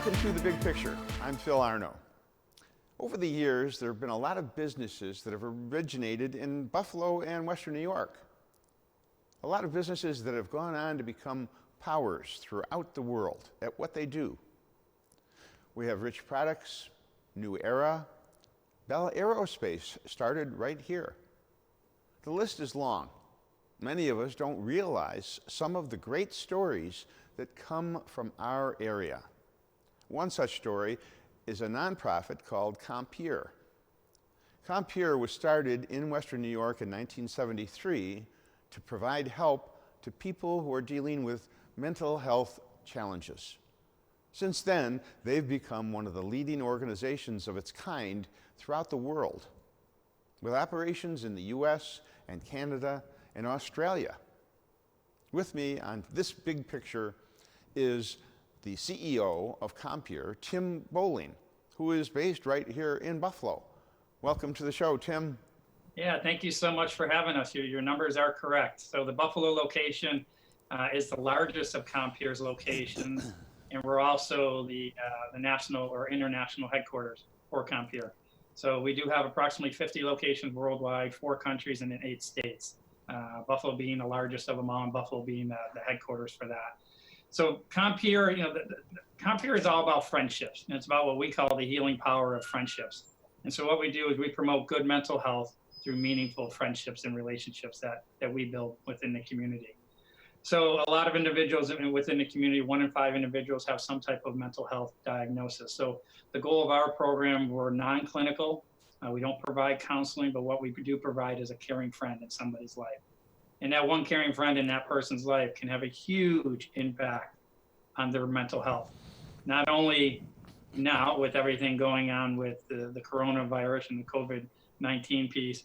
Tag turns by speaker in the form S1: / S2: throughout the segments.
S1: Welcome to The Big Picture. I'm Phil Arno. Over the years, there have been a lot of businesses that have originated in Buffalo and Western New York. A lot of businesses that have gone on to become powers throughout the world at what they do. We have Rich Products, New Era, Bell Aerospace started right here. The list is long. Many of us don't realize some of the great stories that come from our area. One such story is a nonprofit called Compeer. Compeer was started in Western New York in 1973 to provide help to people who are dealing with mental health challenges. Since then, they've become one of the leading organizations of its kind throughout the world, with operations in the US and Canada and Australia. With me on this big picture is the CEO of Compeer, Tim Boling, who is based right here in Buffalo. Welcome to the show, Tim.
S2: Yeah, thank you so much for having us. Your numbers are correct. So the Buffalo location is the largest of Compeer's locations, and we're also the national or international headquarters for Compeer. So we do have approximately 50 locations worldwide, 4 countries and in 8 states. Buffalo being the largest of them all, and Buffalo being the headquarters for that. So Compeer, Compeer is all about friendships, and it's about what we call the healing power of friendships. And so what we do is we promote good mental health through meaningful friendships and relationships that we build within the community. So a lot of individuals within the community, 1 in 5 individuals have some type of mental health diagnosis. So the goal of our program, we're non-clinical. We don't provide counseling, but what we do provide is a caring friend in somebody's life. And that one caring friend in that person's life can have a huge impact on their mental health. Not only now with everything going on with the coronavirus and the COVID-19 piece,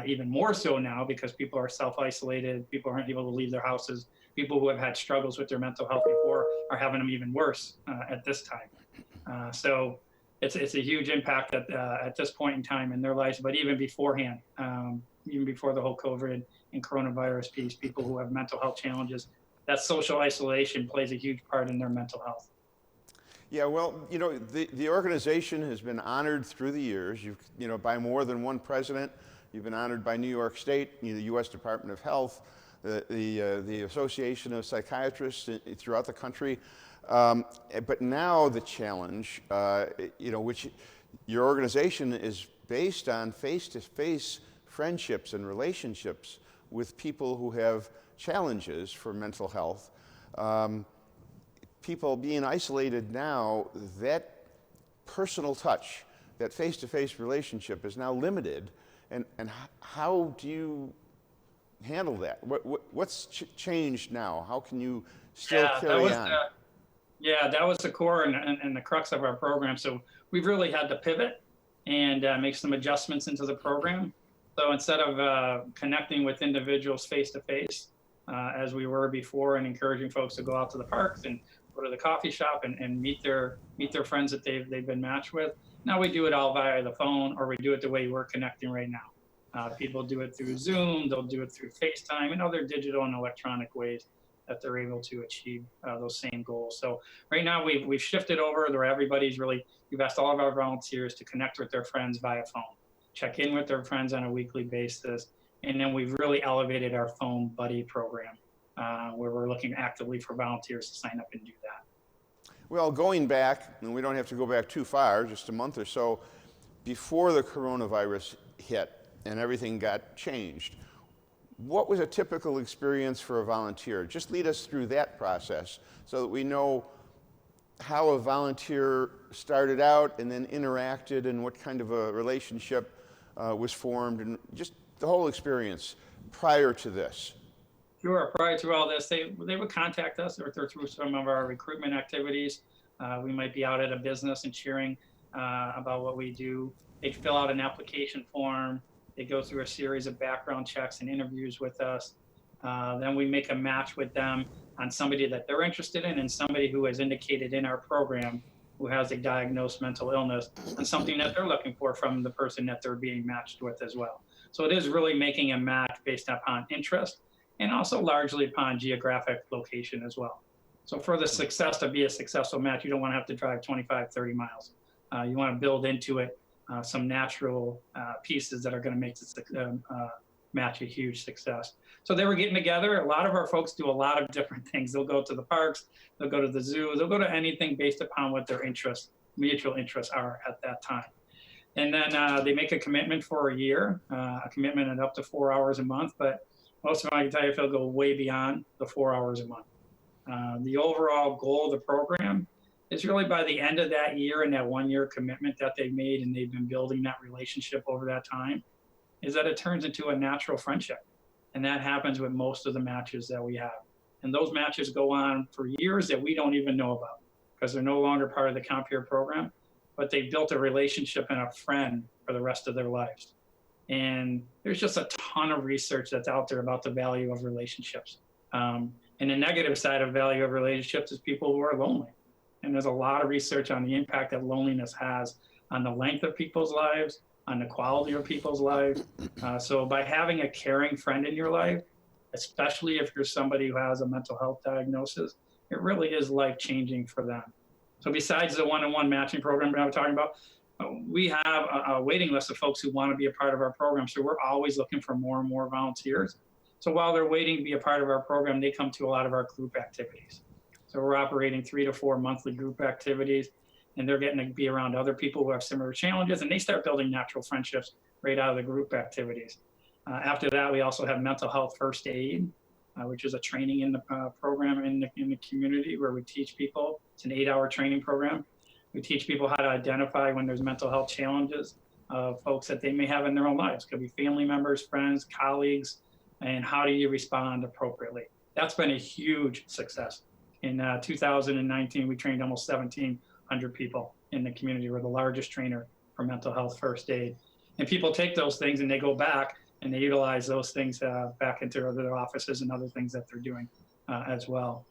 S2: even more so now because people are self-isolated, people aren't able to leave their houses, people who have had struggles with their mental health before are having them even worse at this time. So it's a huge impact at this point in time in their lives, but even beforehand, even before the whole COVID and coronavirus piece, people who have mental health challenges, that social isolation plays a huge part in their mental health.
S1: Yeah, well, the organization has been honored through the years. By more than one president. You've been honored by New York State, the U.S. Department of Health, the Association of Psychiatrists throughout the country. But now the challenge, which your organization is based on face-to-face friendships and relationships with people who have challenges for mental health. People being isolated now, that personal touch, that face-to-face relationship is now limited. And how do you handle that? What's changed now? How can you still carry on?
S2: That was the core and the crux of our program. So we've really had to pivot and make some adjustments into the program. So instead of connecting with individuals face-to-face, as we were before, and encouraging folks to go out to the parks and go to the coffee shop and meet their friends that they've been matched with, now we do it all via the phone, or we do it the way we're connecting right now. People do it through Zoom, they'll do it through FaceTime, and other digital and electronic ways that they're able to achieve those same goals. So right now we've shifted over where we've asked all of our volunteers to connect with their friends via phone, check in with their friends on a weekly basis, and then we've really elevated our phone buddy program, where we're looking actively for volunteers to sign up and do that.
S1: Well, going back, and we don't have to go back too far, just a month or so, before the coronavirus hit and everything got changed, what was a typical experience for a volunteer? Just lead us through that process so that we know how a volunteer started out and then interacted and what kind of a relationship was formed, and just the whole experience prior to this.
S2: Sure. Prior to all this, they would contact us or through some of our recruitment activities. We might be out at a business and sharing about what we do. They'd fill out an application form. They go through a series of background checks and interviews with us. Then we make a match with them on somebody that they're interested in and somebody who has indicated in our program who has a diagnosed mental illness and something that they're looking for from the person that they're being matched with as well. So it is really making a match based upon interest and also largely upon geographic location as well. So for the success to be a successful match, you don't want to have to drive 25, 30 miles. You want to build into it some natural pieces that are going to make the match a huge success. So they were getting together. A lot of our folks do a lot of different things. They'll go to the parks, they'll go to the zoo, they'll go to anything based upon what their mutual interests are at that time. And then they make a commitment for a year, a commitment at up to 4 hours a month, but most of them, I can tell you, if they'll go way beyond the 4 hours a month. The overall goal of the program is really by the end of that year and that 1 year commitment that they've made and they've been building that relationship over that time, is that it turns into a natural friendship. And that happens with most of the matches that we have. And those matches go on for years that we don't even know about because they're no longer part of the Compeer program, but they built a relationship and a friend for the rest of their lives. And there's just a ton of research that's out there about the value of relationships. And the negative side of value of relationships is people who are lonely. And there's a lot of research on the impact that loneliness has on the length of people's lives, on the quality of people's lives. So by having a caring friend in your life, especially if you're somebody who has a mental health diagnosis, it really is life-changing for them. So besides the one-on-one matching program that I'm talking about, we have a waiting list of folks who want to be a part of our program. So we're always looking for more and more volunteers. So while they're waiting to be a part of our program, they come to a lot of our group activities. So we're operating 3 to 4 monthly group activities, and they're getting to be around other people who have similar challenges, and they start building natural friendships right out of the group activities. After that, we also have mental health first aid, which is a training in the program in the community where we teach people. It's an 8-hour training program. We teach people how to identify when there's mental health challenges of folks that they may have in their own lives. Could be family members, friends, colleagues, and how do you respond appropriately? That's been a huge success. In 2019, we trained almost 1,700 people in the community. We're the largest trainer for mental health first aid. And people take those things and they go back and they utilize those things back into their offices and other things that they're doing as well.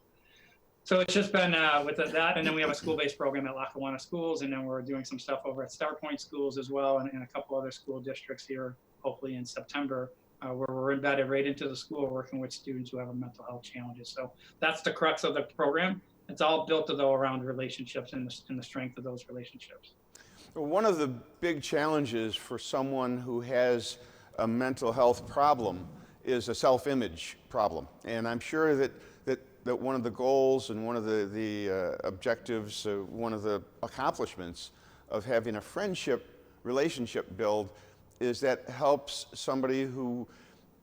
S2: So it's just been with that, and then we have a school-based program at Lackawanna Schools, and then we're doing some stuff over at Star Point Schools as well, and a couple other school districts here, hopefully in September, where we're embedded right into the school, working with students who have mental health challenges. So that's the crux of the program. It's all built though around relationships and the strength of those relationships.
S1: One of the big challenges for someone who has a mental health problem is a self-image problem, and I'm sure that one of the goals and one of the objectives, one of the accomplishments of having a relationship build is that helps somebody who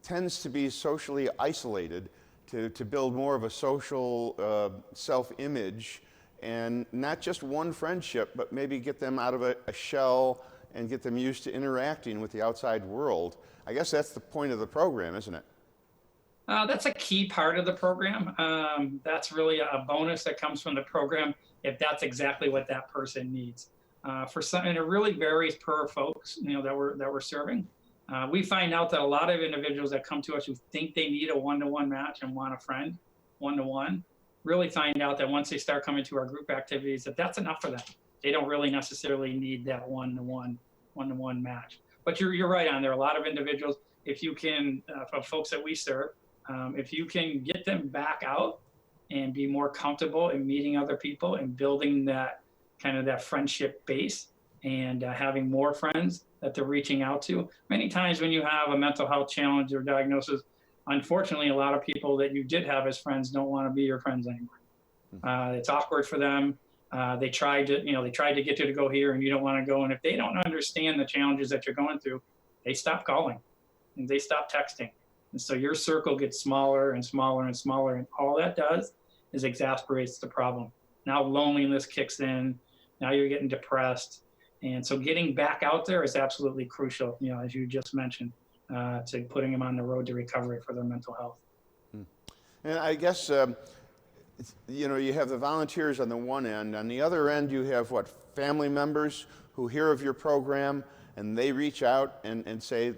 S1: tends to be socially isolated to build more of a social self-image, and not just one friendship, but maybe get them out of a shell and get them used to interacting with the outside world. I guess that's the point of the program, isn't it?
S2: That's a key part of the program. That's really a bonus that comes from the program if that's exactly what that person needs. For some, and it really varies per folks, that we're serving. We find out that a lot of individuals that come to us who think they need a one-to-one match and want a friend one-to-one, really find out that once they start coming to our group activities, that's enough for them. They don't really necessarily need that one-to-one match. But you're right on there. A lot of individuals, if you can, for folks that we serve, if you can get them back out and be more comfortable in meeting other people and building that kind of that friendship base and having more friends that they're reaching out to. Many times when you have a mental health challenge or diagnosis, unfortunately, a lot of people that you did have as friends don't want to be your friends anymore. It's awkward for them. They tried to get you to go here and you don't want to go. And if they don't understand the challenges that you're going through, they stop calling and they stop texting. And so your circle gets smaller and smaller and smaller. And all that does is exasperates the problem. Now loneliness kicks in. Now you're getting depressed. And so getting back out there is absolutely crucial, as you just mentioned, to putting them on the road to recovery for their mental health.
S1: And I guess, you have the volunteers on the one end. On the other end, you have family members who hear of your program and they reach out and say,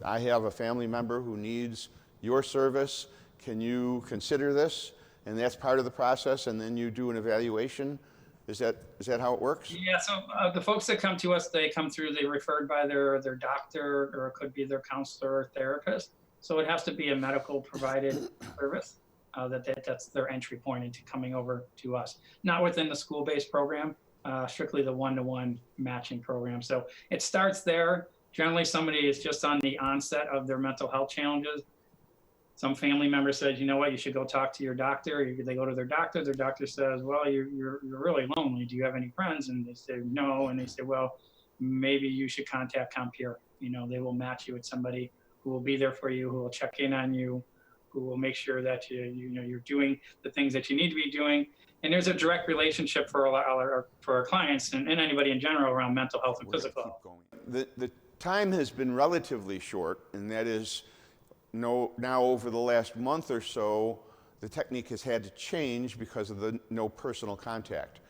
S1: I have a family member who needs your service. Can you consider this? And that's part of the process, and then you do an evaluation. Is that how it works?
S2: Yeah, so the folks that come to us, they come through, they're referred by their doctor, or it could be their counselor or therapist. So it has to be a medical provided service. that's their entry point into coming over to us. Not within the school-based program, strictly the one-to-one matching program. So it starts there. Generally, somebody is just on the onset of their mental health challenges. Some family member says, you know what, you should go talk to your doctor. They go to their doctor says, well, you're really lonely. Do you have any friends? And they say, no. And they say, well, maybe you should contact Compeer. They will match you with somebody who will be there for you, who will check in on you, who will make sure that you're doing the things that you need to be doing. And there's a direct relationship for our clients and anybody in general around mental health and physical health.
S1: The time has been relatively short, and that is now over the last month or so, the technique has had to change because of the no personal contact.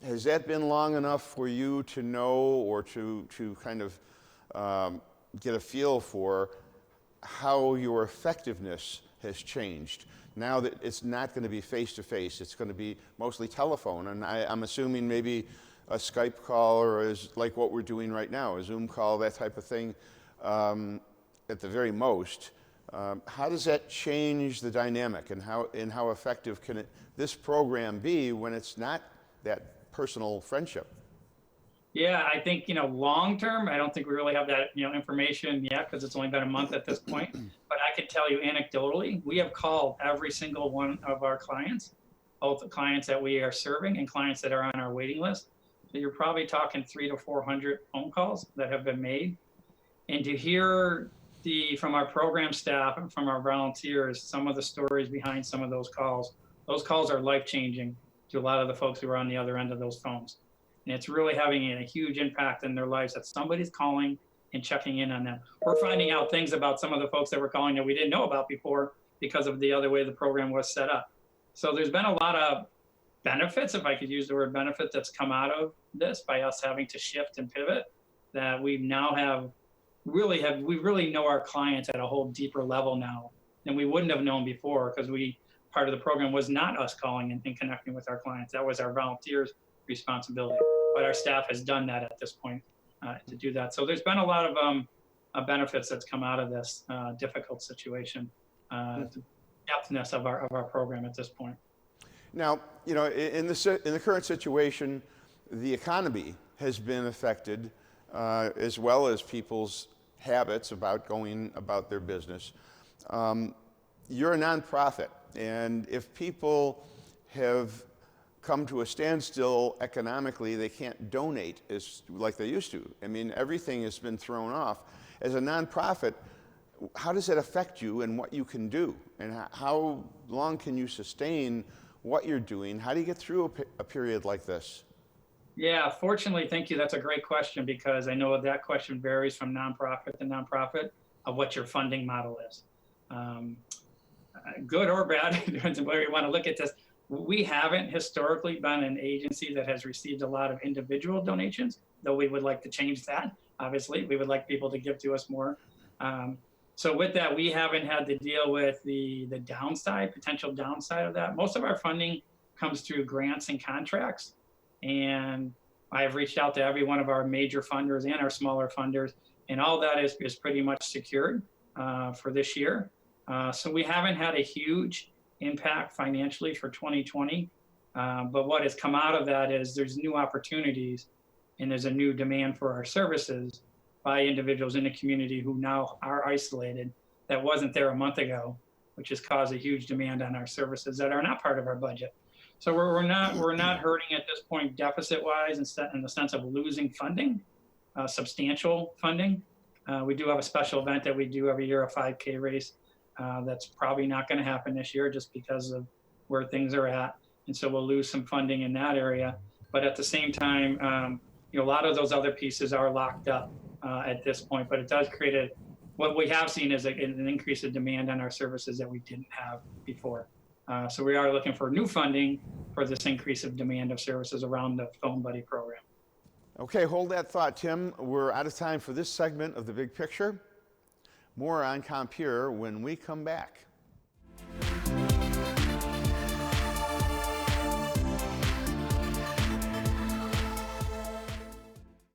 S1: Has that been long enough for you to know or to kind of get a feel for how your effectiveness has changed? Now that it's not going to be face-to-face, it's going to be mostly telephone, and I'm assuming maybe a Skype call or like what we're doing right now, a Zoom call, that type of thing, at the very most. How does that change the dynamic, and how effective can this program be when it's not that personal friendship?
S2: Yeah, I think, long term, I don't think we really have that, information yet because it's only been a month at this point. But I can tell you anecdotally, we have called every single one of our clients, both the clients that we are serving and clients that are on our waiting list. So you're probably talking 300 to 400 phone calls that have been made. And to hear from our program staff and from our volunteers, some of the stories behind some of those calls are life-changing to a lot of the folks who are on the other end of those phones. And it's really having a huge impact in their lives that somebody's calling and checking in on them. We're finding out things about some of the folks that were calling that we didn't know about before because of the other way the program was set up. So there's been a lot of benefits, if I could use the word benefit, that's come out of this by us having to shift and pivot, that we now we really know our clients at a whole deeper level now than we wouldn't have known before, because part of the program was not us calling and connecting with our clients. That was our volunteers' responsibility. But our staff has done that at this point to do that. So there's been a lot of benefits that's come out of this difficult situation, the depthness of our program at this point.
S1: Now, in the current situation, the economy has been affected, as well as people's habits about going about their business. You're a nonprofit, and if people have come to a standstill economically, they can't donate like they used to. I mean, everything has been thrown off. As a nonprofit, how does that affect you and what you can do? And how long can you sustain what you're doing? How do you get through a period like this?
S2: Yeah, fortunately, thank you. That's a great question, because I know that question varies from nonprofit to nonprofit of what your funding model is. Good or bad, depends on where you want to look at this. We haven't historically been an agency that has received a lot of individual donations, though we would like to change that. Obviously, we would like people to give to us more. So with that, we haven't had to deal with the potential downside of that. Most of our funding comes through grants and contracts. And I have reached out to every one of our major funders and our smaller funders, and all that is pretty much secured for this year. So we haven't had a huge impact financially for 2020. But what has come out of that is there's new opportunities, and there's a new demand for our services by individuals in the community who now are isolated that wasn't there a month ago, which has caused a huge demand on our services that are not part of our budget. So we're not hurting at this point deficit-wise in the sense of losing funding, substantial funding. We do have a special event that we do every year, a 5K race. That's probably not going to happen this year just because of where things are at. And so we'll lose some funding in that area. But at the same time, a lot of those other pieces are locked up at this point. But it does create what we have seen is an increase of demand on our services that we didn't have before. So we are looking for new funding for this increase of demand of services around the Phone Buddy program.
S1: Okay, hold that thought, Tim. We're out of time for this segment of The Big Picture. More on Compeer when we come back.